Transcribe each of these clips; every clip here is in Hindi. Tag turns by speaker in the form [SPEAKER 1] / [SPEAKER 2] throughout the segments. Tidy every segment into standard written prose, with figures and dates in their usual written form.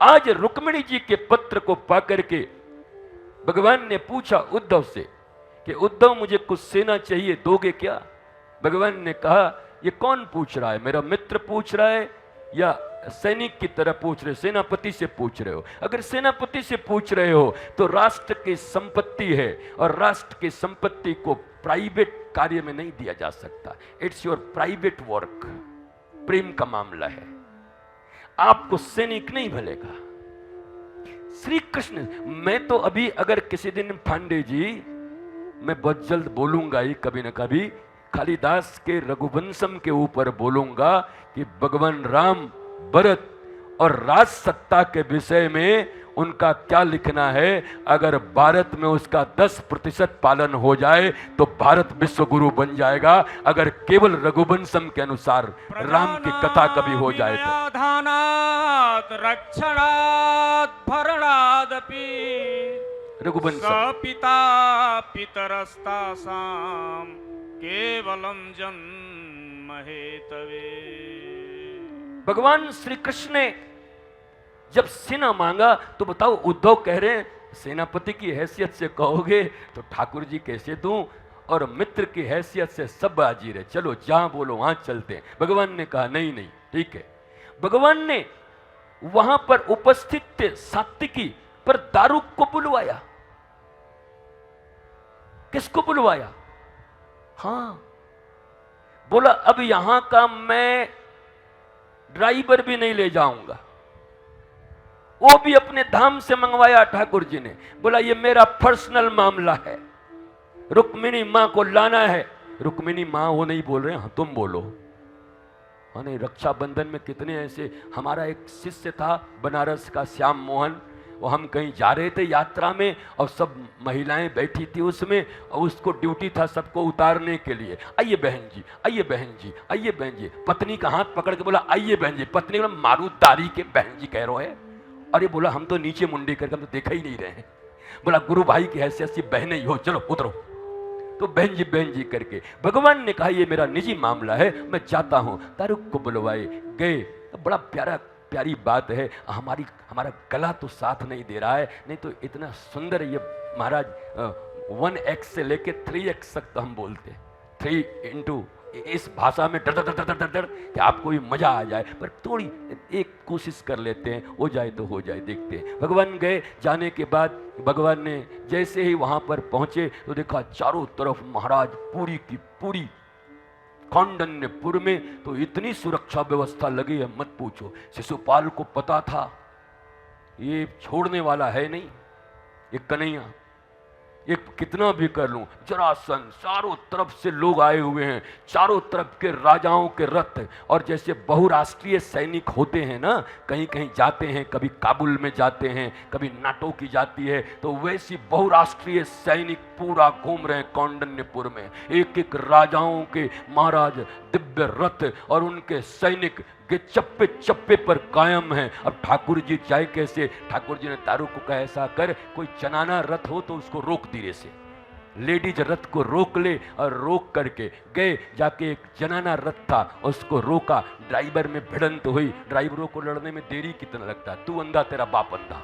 [SPEAKER 1] आज रुक्मिणी जी के पत्र को पाकर के भगवान ने पूछा उद्धव से कि उद्धव मुझे कुछ सेना चाहिए, दोगे क्या? भगवान ने कहा ये कौन पूछ रहा है, मेरा मित्र पूछ रहा है या सैनिक की तरह पूछ रहे हो, सेनापति से पूछ रहे हो? अगर सेनापति से पूछ रहे हो तो राष्ट्र की संपत्ति है और राष्ट्र की संपत्ति को प्राइवेट कार्य में नहीं दिया जा सकता। इट्स योर प्राइवेट वर्क, प्रेम का मामला है, आपको सैनिक नहीं भलेगा। श्री कृष्ण, मैं तो अभी अगर किसी दिन पांडे जी, मैं बहुत जल्द बोलूंगा ही कभी ना कभी, कालिदास के रघुवंशम के ऊपर बोलूंगा कि भगवान राम, भरत और राज सत्ता के विषय में उनका क्या लिखना है। अगर भारत में उसका 10% पालन हो जाए तो भारत विश्व गुरु बन जाएगा। अगर केवल रघुवंशम के अनुसार राम की कथा कभी हो जाए तो।
[SPEAKER 2] धानात् रक्षणात् भरणादपि
[SPEAKER 1] रघुवंशम
[SPEAKER 2] पिता पितरस्तासां केवलम जन्म हेतवे।
[SPEAKER 1] भगवान श्री कृष्ण ने जब सेना मांगा तो बताओ, उद्धव कह रहे हैं सेनापति की हैसियत से कहोगे तो ठाकुर जी कैसे दूं, और मित्र की हैसियत से सब हाजिर है, चलो जहां बोलो वहां चलते हैं। भगवान ने कहा नहीं नहीं ठीक है। भगवान ने वहां पर उपस्थित थे सात्विकी, पर दारूक को बुलवाया। किसको बुलवाया? हाँ, बोला अब यहां का मैं ड्राइवर भी नहीं ले जाऊंगा, वो भी अपने धाम से मंगवाया ठाकुर जी ने। बोला ये मेरा पर्सनल मामला है, रुक्मिणी मां को लाना है। रुक्मिणी मां वो नहीं बोल रहे, हाँ तुम बोलो। हाँ नहीं, रक्षाबंधन में कितने ऐसे, हमारा एक शिष्य था बनारस का श्याम मोहन, वो हम कहीं जा रहे थे यात्रा में और सब महिलाएं बैठी थी उसमें, और उसको ड्यूटी था सबको उतारने के लिए। आइए बहन जी, आइए बहन जी, आइए बहन जी। पत्नी का हाथ पकड़ के बोला आइए बहन जी। पत्नी बोला मारूदारी के बहन जी कह रहे है। अरे बोला हम तो नीचे मुंडी करके हम तो देखा ही नहीं रहे हैं। बोला गुरु भाई की हैसियत से बहन ही हो, चलो उतरो। तो बहन जी करके भगवान ने कहा ये मेरा निजी मामला है, मैं चाहता हूं। तारुक को बुलवाए गए। तो बड़ा प्यारी बात है, हमारा गला तो साथ नहीं दे रहा है, नहीं तो इतना सुंदर ये महाराज 1x से लेके 3x तक तो हम बोलते हैं, 3 इंटू इस भाषा में डर कि आपको भी मजा आ जाए, पर थोड़ी एक कोशिश कर लेते हैं, हो जाए तो हो जाए, देखते हैं। भगवान गए, जाने के बाद भगवान ने जैसे ही वहां पर पहुंचे तो देखा चारों तरफ महाराज पूरी की पूरी कौंडन्यपुर में तो इतनी सुरक्षा व्यवस्था लगी है मत पूछो। शिशुपाल को पता था ये छोड़ने वाला है नहीं, ये कन्हैया, ये कितना भी कर लूं। जरासंध, चारों तरफ से लोग आए हुए हैं, चारों तरफ के राजाओं के रथ, और जैसे बहुराष्ट्रीय सैनिक होते हैं ना, कहीं कहीं जाते हैं, कभी काबुल में जाते हैं, कभी नाटो की जाती है, तो वैसी बहुराष्ट्रीय सैनिक पूरा घूम रहे हैं कौंडन्यपुर में। एक एक राजाओं के महाराज दिव्य रथ और उनके सैनिक के चप्पे चप्पे पर कायम हैं। अब ठाकुर जी चाहे कैसे, ठाकुर जी ने तारुक को कहा ऐसा कर, कोई जनाना रथ हो तो उसको रोक धीरे से, लेडीज रथ को रोक ले, और रोक करके गए, जाके एक जनाना रथ था उसको रोका। ड्राइवर में भिड़ंत हुई, ड्राइवरों को लड़ने में देरी कितना लगता है, तू अंधा तेरा बाप अंधा,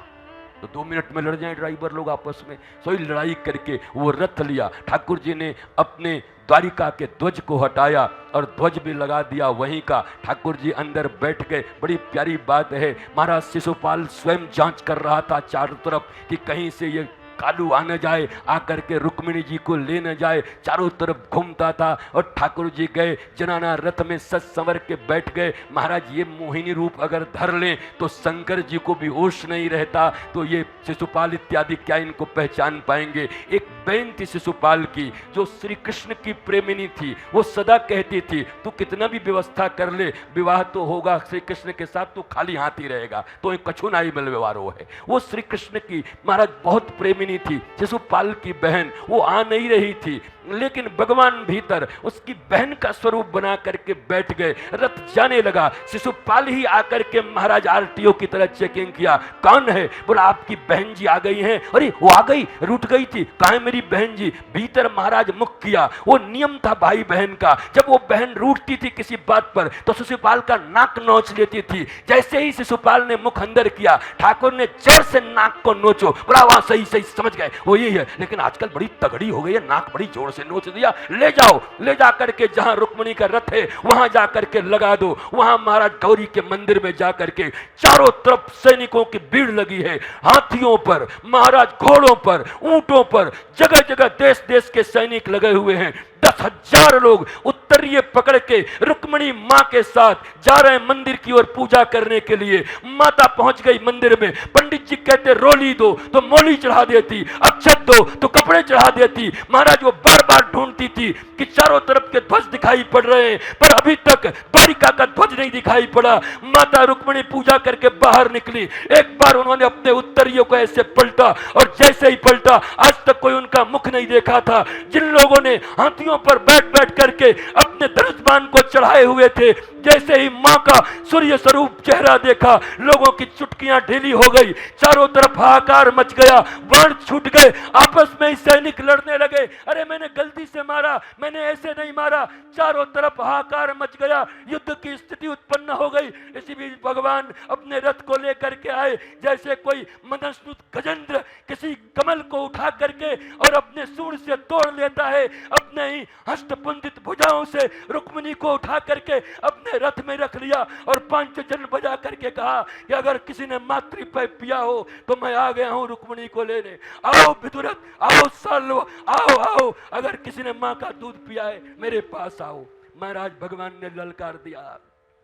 [SPEAKER 1] तो 2 मिनट में लड़ जाए ड्राइवर लोग आपस में। सोई लड़ाई करके वो रथ लिया। ठाकुर जी ने अपने द्वारिका के ध्वज को हटाया और ध्वज भी लगा दिया वहीं का। ठाकुर जी अंदर बैठ गए। बड़ी प्यारी बात है, महाराज शिशुपाल स्वयं जांच कर रहा था चारों तरफ कि कहीं से ये कालू आ न जाए, आकर के रुक्मिणी जी को ले न जाए, चारों तरफ घूमता था। और ठाकुर जी गए, जनाना रथ में सज संवर के बैठ गए। महाराज ये मोहिनी रूप अगर धर लें तो शंकर जी को भी होश नहीं रहता, तो ये शिशुपाल इत्यादि क्या इनको पहचान पाएंगे। एक बहन थी शिशुपाल की जो श्री कृष्ण की प्रेमिनी थी, वो सदा कहती थी तू कितना भी व्यवस्था कर ले, विवाह तो होगा श्री कृष्ण के साथ, तू खाली हाथ ही रहेगा, तो कछु नाई मिल व्यवहार है। वो श्री कृष्ण की महाराज बहुत प्रेमी रुक्मिणी थी, शिशुपाल की बहन, वो आ नहीं रही थी, लेकिन भगवान भीतर उसकी बहन का स्वरूप बना करके बैठ गए। रथ जाने लगा, शिशुपाल ही आकर के महाराज आरटीओ की तरह चेकिंग किया, कौन है? बोला आपकी बहन जी आ गई हैं। अरे वो आ गई, रूठ गई थी, कहाँ है मेरी बहन जी? भीतर महाराज मुख किया, वो नियम था भाई बहन का, जब वो बहन रूठती थी किसी बात पर तो शिशुपाल का नाक नोच लेती थी। जैसे ही शिशुपाल ने मुख अंदर किया, ठाकुर ने जोर से नाक को नोचो, बोला वहां सही सही समझ गए, वो यही है, लेकिन आजकल बड़ी तगड़ी हो गई है, नाक बड़ी जोर से नोच दिया, ले जाओ, ले जा करके जहां रुक्मिणी का रथ है वहां जा करके लगा दो। वहां महाराज गौरी के मंदिर में जा करके चारों तरफ सैनिकों की भीड़ लगी है, हाथियों पर, महाराज घोड़ों पर, ऊंटों पर, जगह जगह देश देश के सैनिक लगे हुए हैं। 10,000 लोग उत्तरीय पकड़ के रुक्मिणी मां के साथ जा रहे हैं मंदिर की ओर पूजा करने के लिए। माता पहुंच गई मंदिर में, पंडित जी कहते रोली दो तो मोली चढ़ा देती, अक्षत दो तो कपड़े चढ़ा देती। महाराज वो बार बार ढूंढती थी कि चारों तरफ के ध्वज दिखाई पड़ रहे हैं, पर अभी तक द्वारिका का ध्वज नहीं दिखाई पड़ा। माता रुक्मिणी पूजा करके बाहर निकली, एक बार उन्होंने अपने उत्तरियों को ऐसे पलटा और जैसे ही पलटा, आज तक कोई उनका मुख नहीं देखा था। जिन लोगों ने हाथियों पर बैठ बैठ करके अपने धनुष बाण को चढ़ाए हुए थे, जैसे ही मां का सूर्य स्वरूप चेहरा देखा, लोगों की चुटकियां ढीली हो गई, चारों तरफ हाहाकार मच गया, बाण छूट गए, आपस में ही सैनिक लड़ने लगे, अरे मैंने गलती से मारा, मैंने ऐसे नहीं मारा, चारों तरफ हाहाकार मच गया, युद्ध की स्थिति उत्पन्न हो गई। इसी बीच भगवान अपने रथ को लेकर के आए, जैसे कोई मदनस्तुत गजेंद्र किसी कमल को उठा करके और अपने सूंड से तोड़ लेता है, अपने ही हस्तपुंजित भुजाओं से रुक्मिणी को उठा करके अपने रथ में रख लिया और पंचजन बजा करके कहा कि अगर किसी ने मातृपेय पिया हो तो मैं आ गया हूं रुक्मिणी को लेने। आओ विदुरथ, आओ साल्व, आओ आओ, अगर किसी ने मां का दूध पिया है मेरे पास आओ। महाराज भगवान ने ललकार दिया,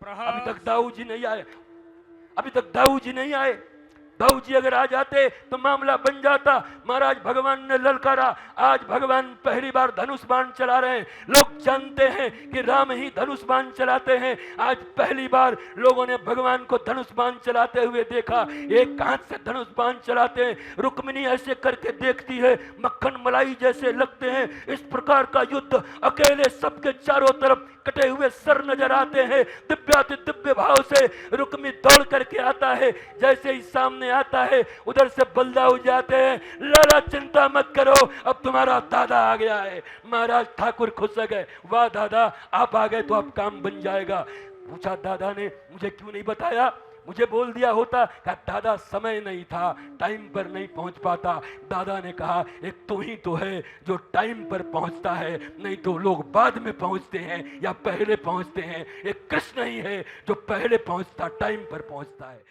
[SPEAKER 1] अभी तक दाऊ जी नहीं आए, अभी तक दाऊ जी नहीं आए। दाऊ जी अगर आ जाते तो मामला बन जाता। महाराज भगवान ने ललकारा, आज भगवान पहली बार धनुष बाण चला रहे हैं। लोग जानते हैं कि राम ही धनुष बाण चलाते हैं, आज पहली बार लोगों ने भगवान को धनुष बाण चलाते हुए देखा। एक हाथ से धनुष बाण चलाते हैं, रुक्मिणी ऐसे करके देखती है, मक्खन मलाई जैसे लगते हैं। इस प्रकार का युद्ध अकेले सबके चारों तरफ कटे हुए सर नजर आते हैं। दिव्याति दिव्य भाव से रुक्मी दौड़ करके आता है, जैसे ही सामने आता है उधर से बलदाऊ जाते हैं, लाला चिंता मत करो अब तुम्हारा दादा आ गया है। महाराज ठाकुर खुश हो गए, वाह दादा आप आ गए तो अब काम बन जाएगा। पूछा दादा ने मुझे क्यों नहीं बताया, मुझे बोल दिया होता। कहा दादा समय नहीं था, टाइम पर नहीं पहुंच पाता। दादा ने कहा एक तू ही तो है जो टाइम पर पहुंचता है, नहीं तो लोग बाद में पहुंचते हैं या पहले पहुंचते हैं। एक कृष्ण ही है जो पहले पहुंचता, टाइम पर पहुंचता है।